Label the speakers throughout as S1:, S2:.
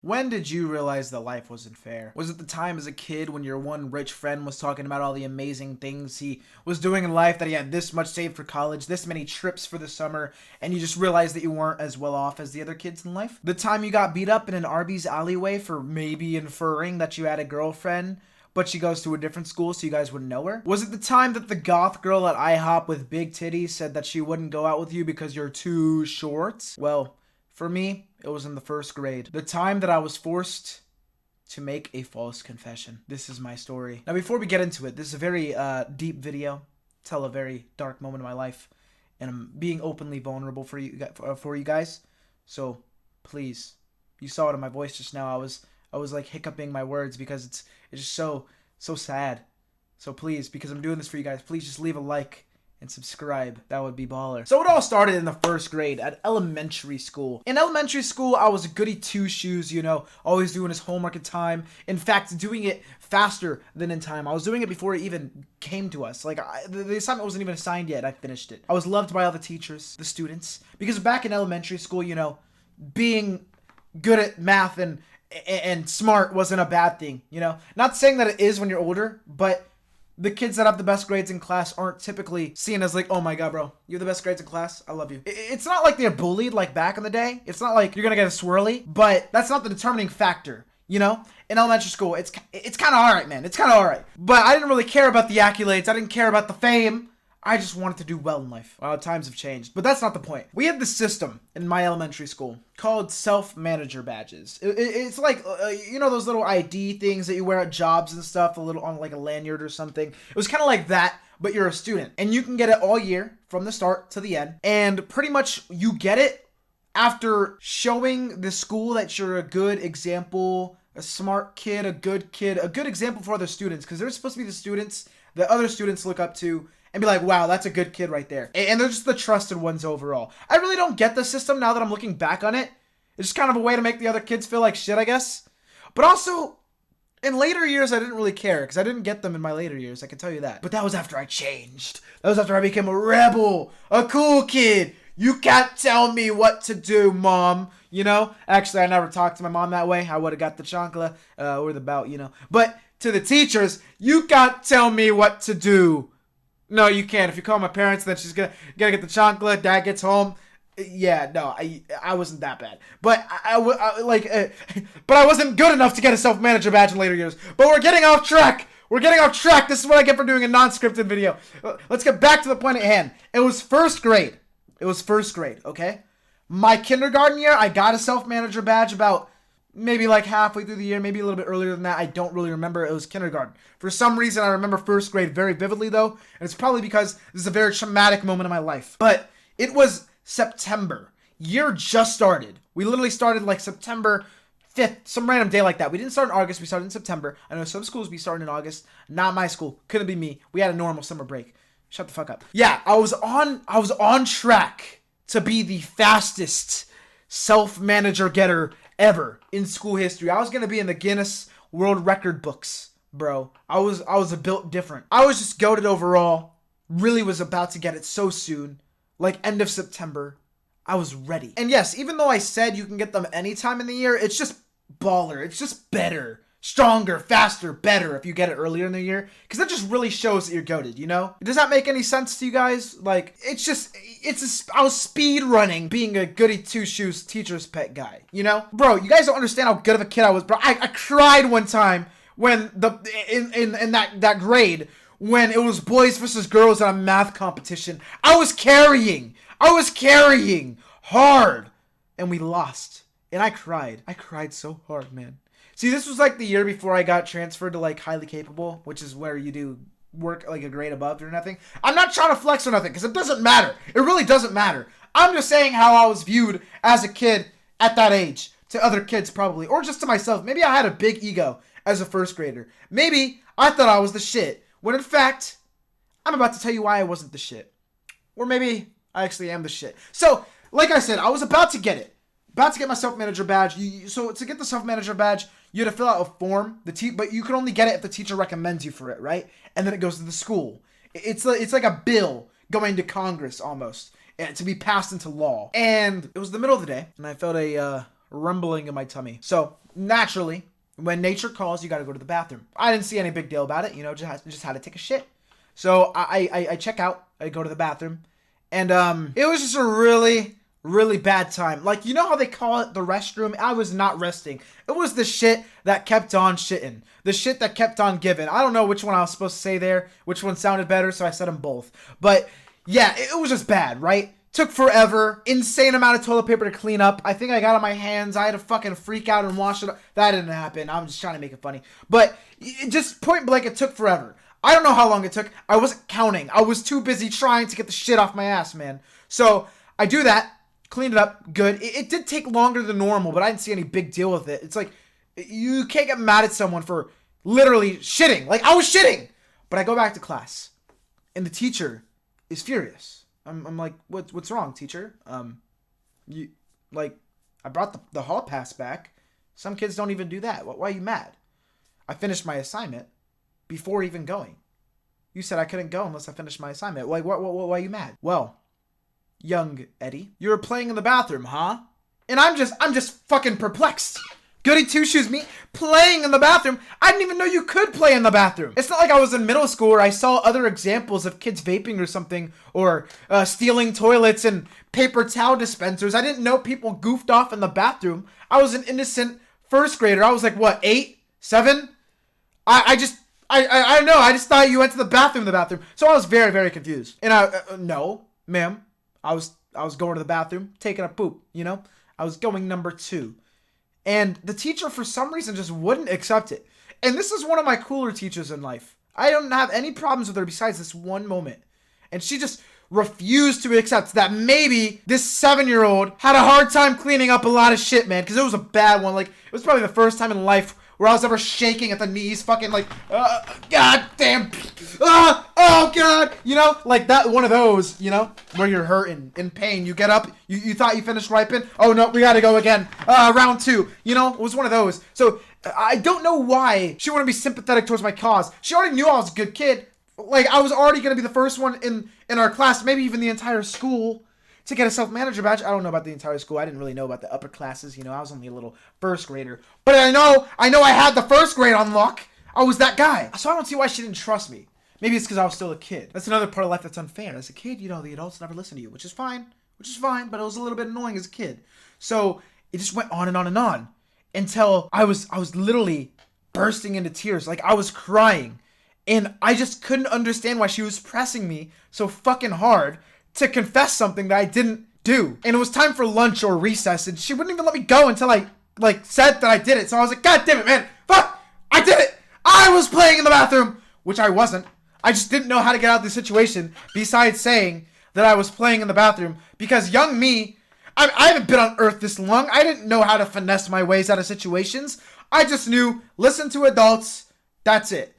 S1: When did you realize that life wasn't fair? Was it the time as a kid when your one rich friend was talking about all the amazing things he was doing in life, that he had this much saved for college, this many trips for the summer, and you just realized that you weren't as well off as the other kids in life? The time you got beat up in an Arby's alleyway for maybe inferring that you had a girlfriend, but she goes to a different school so you guys wouldn't know her? Was it the time that the goth girl at IHOP with big titties said that she wouldn't go out with you because you're too short? Well, for me, it was in the first grade. The time that I was forced to make a false confession. This is my story. Now, before we get into it, this is a very deep video. Tell a very dark moment of my life. And I'm being openly vulnerable for you guys. So, please. You saw it in my voice just now. I was like hiccuping my words because it's just so sad. So please, because I'm doing this for you guys, please just leave a like and subscribe. That would be baller. So it all started in the first grade at elementary school. In elementary school, I was a goody two-shoes, you know, always doing his homework in time. In fact, doing it faster than in time. I was doing it before it even came to us. Like, the assignment wasn't even assigned yet. I finished it. I was loved by all the teachers, the students, because back in elementary school, you know, being good at math and smart wasn't a bad thing, you know? Not saying that it is when you're older, but the kids that have the best grades in class aren't typically seen as like, oh my god, bro, you have the best grades in class, I love you. It's not like they're bullied like back in the day. It's not like you're gonna get a swirly, but that's not the determining factor, you know? In elementary school, it's kind of alright, man. It's kind of alright. But I didn't really care about the accolades. I didn't care about the fame. I just wanted to do well in life. Well, times have changed, but that's not the point. We had this system in my elementary school called self-manager badges. It's like, you know those little ID things that you wear at jobs and stuff, a little on like a lanyard or something? It was kind of like that, but you're a student. And you can get it all year from the start to the end. And pretty much you get it after showing the school that you're a good example, a smart kid, a good example for other students. Because they're supposed to be the students that other students look up to and be like, wow, that's a good kid right there. And they're just the trusted ones overall. I really don't get the system now that I'm looking back on it. It's just kind of a way to make the other kids feel like shit, I guess. But also, in later years, I didn't really care because I didn't get them in my later years, I can tell you that. But that was after I changed. That was after I became a rebel, a cool kid. You can't tell me what to do, mom. You know? Actually, I never talked to my mom that way. I would have got the chancla or the bout, you know. But to the teachers, you can't tell me what to do. No, you can't. If you call my parents, then she's gonna get the chancla. Dad gets home. Yeah, no, I wasn't that bad. But but I wasn't good enough to get a self-manager badge in later years. But we're getting off track. We're getting off track. This is what I get for doing a non-scripted video. Let's get back to the point at hand. It was first grade. Okay? My kindergarten year, I got a self-manager badge about maybe like halfway through the year, maybe a little bit earlier than that. I don't really remember. It was kindergarten. For some reason, I remember first grade very vividly, though. And it's probably because this is a very traumatic moment in my life. But it was September. Year just started. We literally started like September 5th, some random day like that. We didn't start in August. We started in September. I know some schools be starting in August. Not my school. Couldn't be me. We had a normal summer break. Shut the fuck up. Yeah, I was on track to be the fastest self-manager getter ever in school history. I was gonna be in the Guinness World Record books, bro. I was a built different. I was just goated overall. Really was about to get it so soon. Like end of September. I was ready. And yes, even though I said you can get them anytime in the year, it's just baller. It's just better. Stronger, faster, better if you get it earlier in the year. Because that just really shows that you're goated, you know? Does that make any sense to you guys? Like, I was speed running being a goody two-shoes teacher's pet guy, you know? Bro, you guys don't understand how good of a kid I was, bro. I cried one time when in that grade when it was boys versus girls in a math competition. I was carrying hard and we lost. And I cried. I cried so hard, man. See, this was like the year before I got transferred to like highly capable, which is where you do work like a grade above or nothing. I'm not trying to flex or nothing because it doesn't matter. It really doesn't matter. I'm just saying how I was viewed as a kid at that age to other kids probably, or just to myself. Maybe I had a big ego as a first grader. Maybe I thought I was the shit when in fact, I'm about to tell you why I wasn't the shit. Or maybe I actually am the shit. So, like I said, I was about to get it. About to get my self-manager badge. So to get the self-manager badge, you had to fill out a form. But you can only get it if the teacher recommends you for it, right? And then it goes to the school. It's like a bill going to Congress almost to be passed into law. And it was the middle of the day, and I felt a rumbling in my tummy. So naturally, when nature calls, you got to go to the bathroom. I didn't see any big deal about it, just had to take a shit. So I check out, I go to the bathroom, and it was just a really, really bad time. Like, you know how they call it the restroom? I was not resting. It was the shit that kept on shitting. The shit that kept on giving. I don't know which one I was supposed to say there, which one sounded better, so I said them both. But yeah, it was just bad, right? Took forever. Insane amount of toilet paper to clean up. I think I got on my hands. I had to fucking freak out and wash it up. That didn't happen. I'm just trying to make it funny. But it just point blank, it took forever. I don't know how long it took. I wasn't counting. I was too busy trying to get the shit off my ass, man. So I do that. Cleaned it up. Good. It did take longer than normal, but I didn't see any big deal with it. It's like, you can't get mad at someone for literally shitting. Like, I was shitting. But I go back to class, and the teacher is furious. I'm like, what's wrong, teacher? I brought the hall pass back. Some kids don't even do that. Why are you mad? I finished my assignment before even going. You said I couldn't go unless I finished my assignment. Why are you mad? Well, young Eddie, you were playing in the bathroom, huh? And I'm just fucking perplexed. Goody two-shoes me playing in the bathroom. I didn't even know you could play in the bathroom. It's not like I was in middle school where I saw other examples of kids vaping or something, or stealing toilets and paper towel dispensers. I didn't know people goofed off in the bathroom. I was an innocent first grader. I was like, what, 8, 7? I don't know. I just thought you went to the bathroom. So I was very, very confused. And no, ma'am. I was going to the bathroom, taking a poop, I was going number 2. And the teacher, for some reason, just wouldn't accept it. And this is one of my cooler teachers in life. I don't have any problems with her besides this one moment. And she just refused to accept that maybe this 7-year-old had a hard time cleaning up a lot of shit, man. Because it was a bad one. Like, it was probably the first time in life where I was ever shaking at the knees, fucking like, God damn, oh God, like that, one of those, where you're hurting, in pain, you get up, you thought you finished wiping, oh no, we gotta go again, round 2, it was one of those. So, I don't know why she wouldn't be sympathetic towards my cause. She already knew I was a good kid. Like, I was already gonna be the first one in our class, maybe even the entire school, to get a self-manager badge. I don't know about the entire school. I didn't really know about the upper classes. I was only a little first grader. But I know I had the first grade on lock. I was that guy. So I don't see why she didn't trust me. Maybe it's because I was still a kid. That's another part of life that's unfair. As a kid, the adults never listen to you, which is fine, but it was a little bit annoying as a kid. So it just went on and on and on until I was literally bursting into tears. Like, I was crying. And I just couldn't understand why she was pressing me so fucking hard to confess something that I didn't do. And it was time for lunch or recess, and she wouldn't even let me go until I, said that I did it. So I was like, God damn it, man. Fuck! I did it! I was playing in the bathroom! Which I wasn't. I just didn't know how to get out of the situation, besides saying that I was playing in the bathroom. Because young me, I haven't been on Earth this long. I didn't know how to finesse my ways out of situations. I just knew, listen to adults, that's it.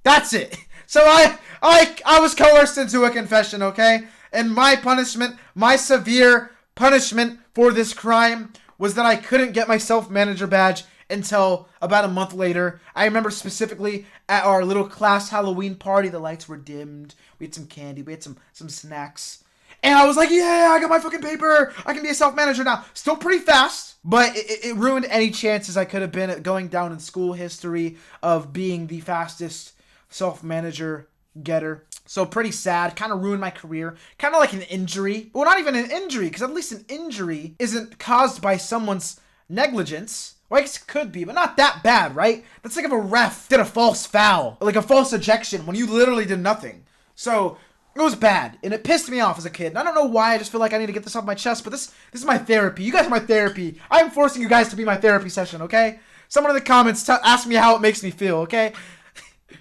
S1: That's it. So I was coerced into a confession, okay? And my punishment, my severe punishment for this crime was that I couldn't get my self-manager badge until about a month later. I remember specifically at our little class Halloween party, the lights were dimmed. We had some candy. We had some snacks. And I was like, yeah, I got my fucking paper. I can be a self-manager now. Still pretty fast, but it ruined any chances I could have been at going down in school history of being the fastest self-manager getter. So pretty sad. Kind of ruined my career. Kind of like an injury. Well, not even an injury, because at least an injury isn't caused by someone's negligence. Well, I guess it could be, but not that bad, right? That's like if a ref did a false foul, like a false ejection, when you literally did nothing. So it was bad, and it pissed me off as a kid. And I don't know why. I just feel like I need to get this off my chest, but this is my therapy. You guys are my therapy. I'm forcing you guys to be my therapy session, okay? Someone in the comments ask me how it makes me feel, okay?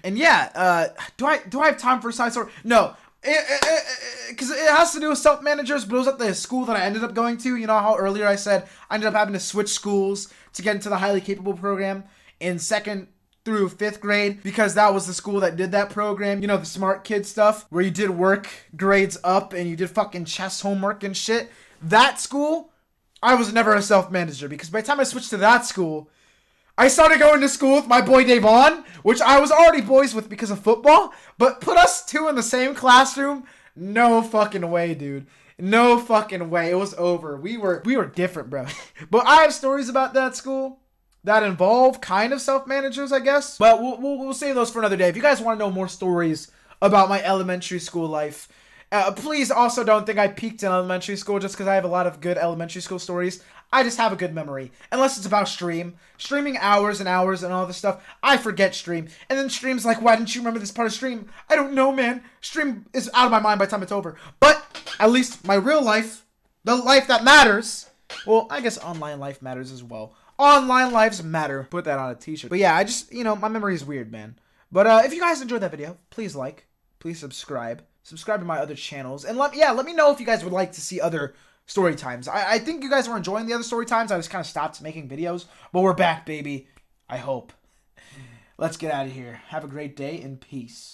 S1: And yeah, do I have time for a side story? No, because it has to do with self-managers, but it was at the school that I ended up going to. You know how earlier I said I ended up having to switch schools to get into the highly capable program in 2nd through 5th grade, because that was the school that did that program. The smart kid stuff where you did work grades up and you did fucking chess homework and shit. That school, I was never a self-manager, because by the time I switched to that school, I started going to school with my boy Davon, which I was already boys with because of football, but put us two in the same classroom? No fucking way, dude. No fucking way. It was over. We were different, bro. But I have stories about that school that involve kind of self-managers, I guess. But we'll save those for another day. If you guys want to know more stories about my elementary school life, please also don't think I peaked in elementary school just because I have a lot of good elementary school stories. I just have a good memory. Unless it's about streaming hours and hours and all this stuff. I forget stream. And then stream's like, why didn't you remember this part of stream? I don't know, man. Stream is out of my mind by the time it's over. But at least my real life, the life that matters, well, I guess online life matters as well. Online lives matter. Put that on a t-shirt. But yeah, I just, my memory is weird, man. But if you guys enjoyed that video, please like, please subscribe. Subscribe to my other channels. And let me know if you guys would like to see other story times. I think you guys were enjoying the other story times. I just kind of stopped making videos. But we're back, baby. I hope. Let's get out of here. Have a great day and peace.